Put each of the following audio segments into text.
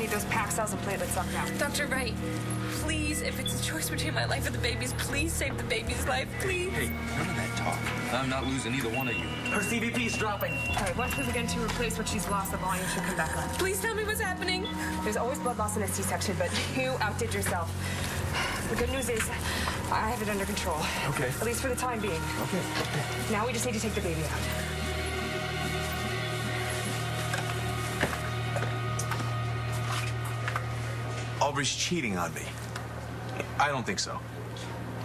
need those packed cells and platelets sucked out. Dr. Wright, please, if it's a choice between my life and the baby's, please save the baby's life, please. Hey, none of that talk. I'm not losing either one of you. Her CVP is dropping. All right, once we begin to replace what she's lost, the volume should come back on. Please tell me what's happening. There's always blood loss in a C-section, but you outdid yourself. The good news is I have it under control. Okay. At least for the time being. Okay. Now we just need to take the baby out. Aubrey's cheating on me. I don't think so.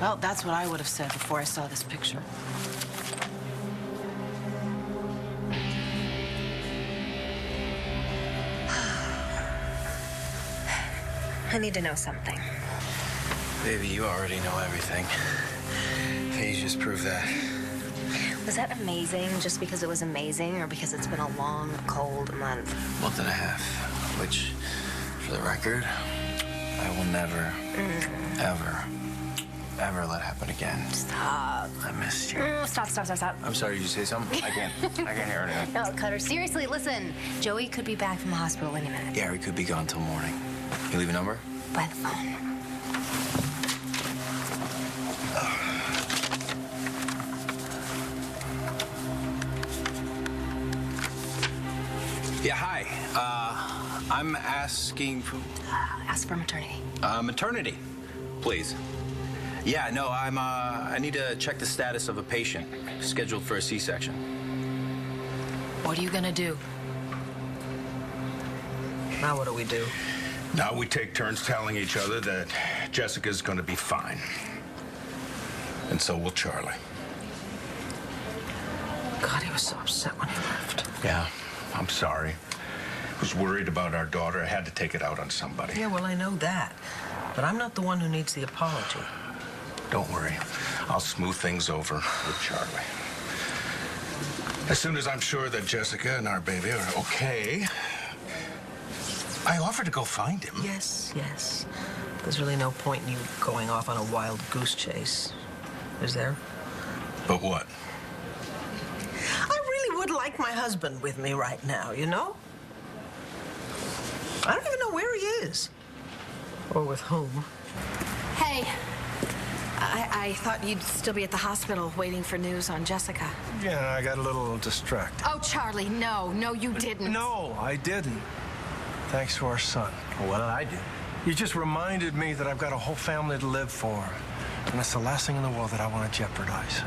Well, that's what I would have said before I saw this picture. I need to know something. Baby, you already know everything. Can you just prove that? Was that amazing just because it was amazing or because it's been a long, cold month? Month and a half, which, for the record, I will never, ever let happen again. Stop. I missed you. Stop. I'm sorry, did you say something? I can't hear anything. No, Cutter, seriously, listen. Joey could be back from the hospital any minute. Gary could be gone till morning. You leave a number? By the phone. Yeah, hi. I'm asking for... Ask for maternity. Maternity, please. Yeah, no, I need to check the status of a patient scheduled for a C-section. What are you gonna do? Now what do we do? Now we take turns telling each other that Jessica's gonna be fine. And so will Charlie. God, he was so upset when he left. Yeah, I'm sorry. I was worried about our daughter. I had to take it out on somebody. Yeah, well, I know that. But I'm not the one who needs the apology. Don't worry. I'll smooth things over with Charlie. As soon as I'm sure that Jessica and our baby are okay, I offered to go find him. Yes. There's really no point in you going off on a wild goose chase, is there? But what? I really would like my husband with me right now, you know? I don't even know where he is. Or with whom. Hey, I thought you'd still be at the hospital waiting for news on Jessica. Yeah, I got a little distracted. Oh, Charlie, no, you didn't. No, I didn't. Thanks to our son. Well, what did I do? You just reminded me that I've got a whole family to live for. And that's the last thing in the world that I want to jeopardize.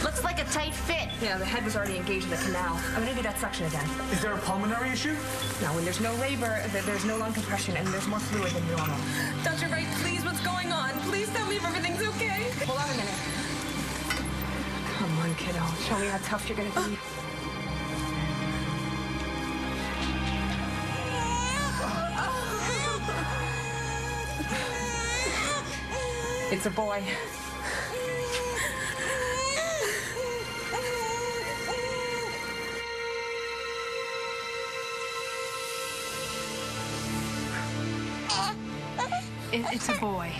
Looks like a tight fit. Yeah, the head was already engaged in the canal. I'm gonna do that suction again. Is there a pulmonary issue? Now, when there's no labor, there's no lung compression, and there's more fluid than normal. Dr. Wright, please, what's going on? Please tell me if everything's okay. Hold on a minute. Come on, kiddo. Show me how tough you're gonna be. It's a boy. It's a boy.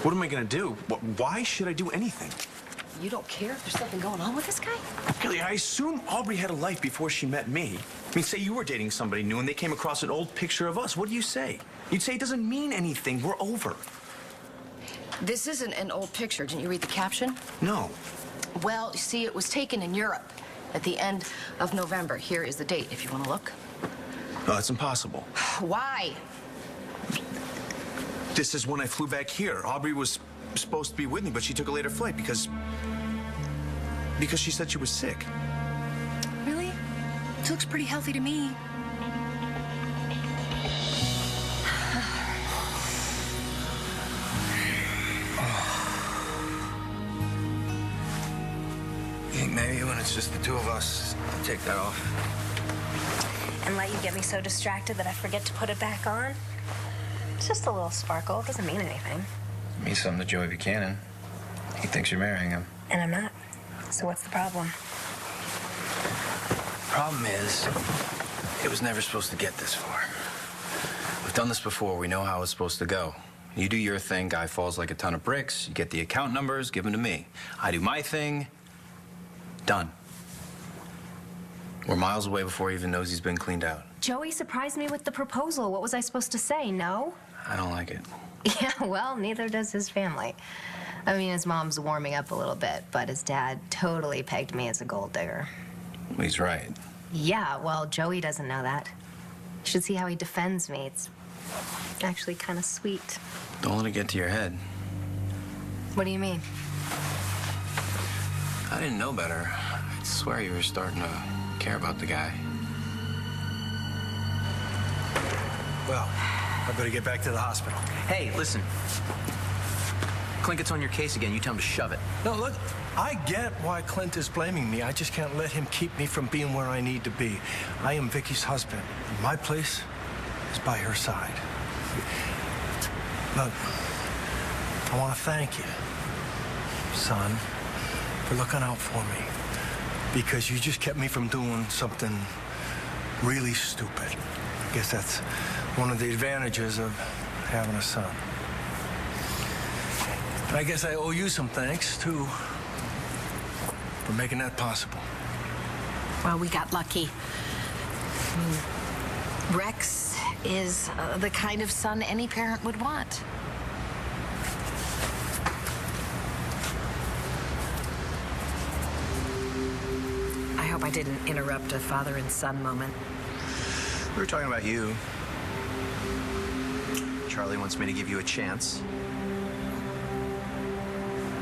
What am I gonna do? Why should I do anything? You don't care if there's something going on with this guy? Really, I assume Aubrey had a life before she met me. I mean, say you were dating somebody new and they came across an old picture of us. What do you say? You'd say it doesn't mean anything. We're over. This isn't an old picture. Didn't you read the caption? No. Well, you see, it was taken in Europe at the end of November. Here is the date, if you want to look. No, that's impossible. Why? This is when I flew back here. Aubrey was supposed to be with me, but she took a later flight because she said she was sick. Really? She looks pretty healthy to me. Maybe when it's just the two of us, take that off. And let you get me so distracted that I forget to put it back on? It's just a little sparkle. It doesn't mean anything. It means something to Joey Buchanan. He thinks you're marrying him. And I'm not. So what's the problem? Problem is, it was never supposed to get this far. We've done this before. We know how it's supposed to go. You do your thing, guy falls like a ton of bricks. You get the account numbers, give them to me. I do my thing, done. We're miles away before he even knows he's been cleaned out. Joey surprised me with the proposal. What was I supposed to say? No? I don't like it. Yeah, well, neither does his family. I mean, his mom's warming up a little bit, but his dad totally pegged me as a gold digger. He's right. Yeah, well, Joey doesn't know that. You should see how he defends me. It's actually kind of sweet. Don't let it get to your head. What do you mean? I didn't know better. I swear you were starting to care about the guy. Well, I better get back to the hospital. Hey, listen. Clint gets on your case again, you tell him to shove it. No, look, I get why Clint is blaming me. I just can't let him keep me from being where I need to be. I am Vicky's husband. My place is by her side. Look, I want to thank you, son, for looking out for me. Because you just kept me from doing something really stupid. I guess that's one of the advantages of having a son. And I guess I owe you some thanks, too, for making that possible. Well, we got lucky. I mean, Rex is the kind of son any parent would want. I hope I didn't interrupt a father and son moment. We were talking about you. Charlie wants me to give you a chance.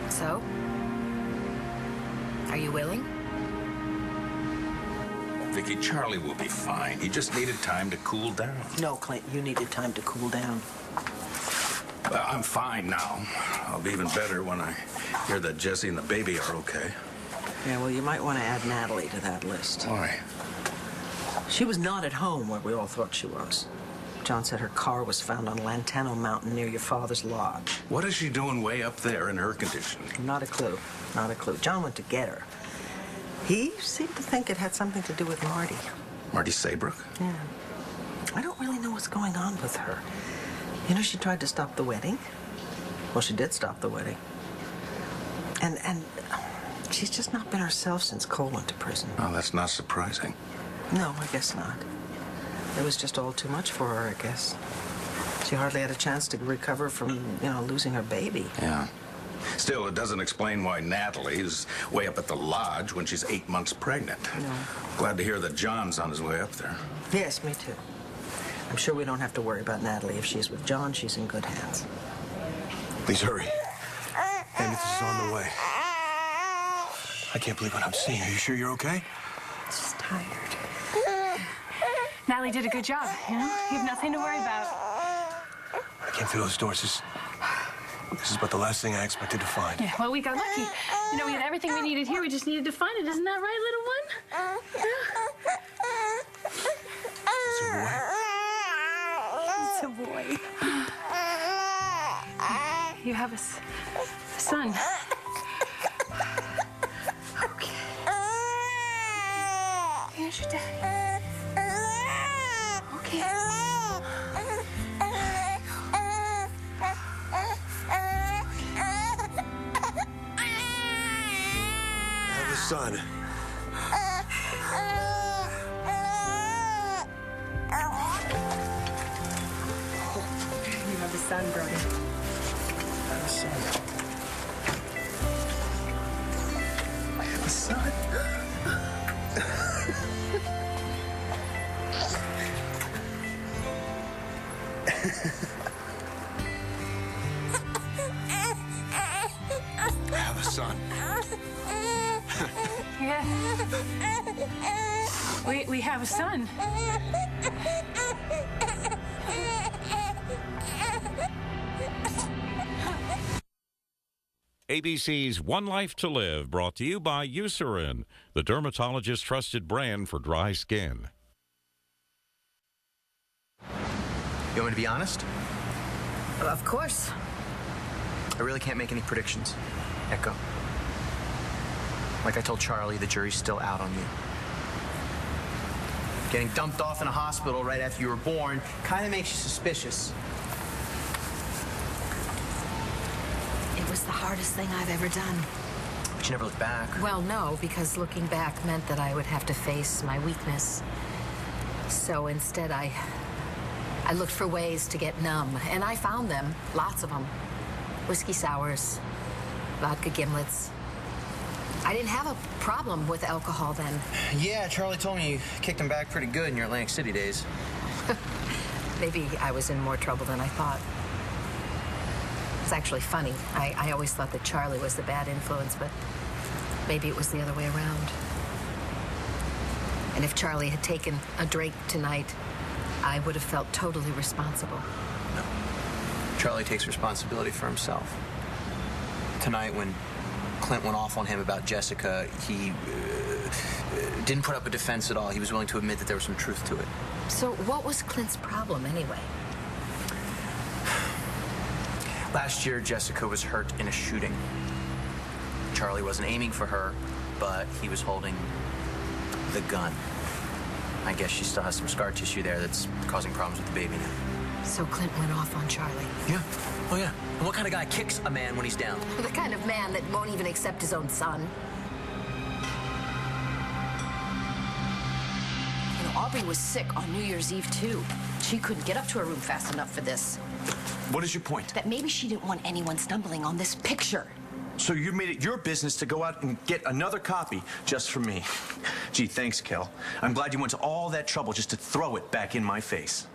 So? Are you willing? Vicky, Charlie will be fine. He just needed time to cool down. No, Clint, you needed time to cool down. Well, I'm fine now. I'll be even better when I hear that Jesse and the baby are okay. Yeah, well, you might want to add Natalie to that list. Why? She was not at home where we all thought she was. John said her car was found on Lantano Mountain near your father's lodge. What is she doing way up there in her condition? Not a clue. Not a clue. John went to get her. He seemed to think it had something to do with Marty. Marty Saybrook? Yeah. I don't really know what's going on with her. You know, she tried to stop the wedding. Well, she did stop the wedding. And she's just not been herself since Cole went to prison. Oh, that's not surprising. No, I guess not. It was just all too much for her, I guess. She hardly had a chance to recover from, losing her baby. Yeah. Still, it doesn't explain why Natalie is way up at the lodge when she's 8 months pregnant. No. Glad to hear that John's on his way up there. Yes, me too. I'm sure we don't have to worry about Natalie. If she's with John, she's in good hands. Please hurry. Ambulance is on the way. I can't believe what I'm seeing. Are you sure you're okay? Just tired. Natalie did a good job, You have nothing to worry about. I can't feel those doors. This is about the last thing I expected to find. Yeah, well, we got lucky. We had everything we needed here. We just needed to find it. Isn't that right, little one? It's a boy. It's a boy. You have a son. Okay. Here's your daddy. Okay. Son. You have a son, brother. I have a son. I have a son. I have a son. Yeah. We have a son. ABC's One Life to Live, brought to you by Eucerin, the dermatologist's trusted brand for dry skin. You want me to be honest? Of course. I really can't make any predictions. Echo. Like I told Charlie, the jury's still out on you. Getting dumped off in a hospital right after you were born kind of makes you suspicious. It was the hardest thing I've ever done. But you never looked back. Well, no, because looking back meant that I would have to face my weakness. So instead, I looked for ways to get numb, and I found them, lots of them. Whiskey sours, vodka gimlets. I didn't have a problem with alcohol then. Yeah, Charlie told me you kicked him back pretty good in your Atlantic City days. Maybe I was in more trouble than I thought. It's actually funny. I always thought that Charlie was the bad influence, but maybe it was the other way around. And if Charlie had taken a drink tonight, I would have felt totally responsible. No. Charlie takes responsibility for himself. Tonight, when Clint went off on him about Jessica, he didn't put up a defense at all. He was willing to admit that there was some truth to it. So what was Clint's problem anyway? Last year, Jessica was hurt in a shooting. Charlie wasn't aiming for her, but he was holding the gun. I guess she still has some scar tissue there that's causing problems with the baby now. So Clint went off on Charlie. Yeah. Oh, yeah. And what kind of guy kicks a man when he's down? The kind of man that won't even accept his own son. You know, Aubrey was sick on New Year's Eve, too. She couldn't get up to her room fast enough for this. What is your point? That maybe she didn't want anyone stumbling on this picture. So you made it your business to go out and get another copy just for me. Gee, thanks, Kel. I'm glad you went to all that trouble just to throw it back in my face.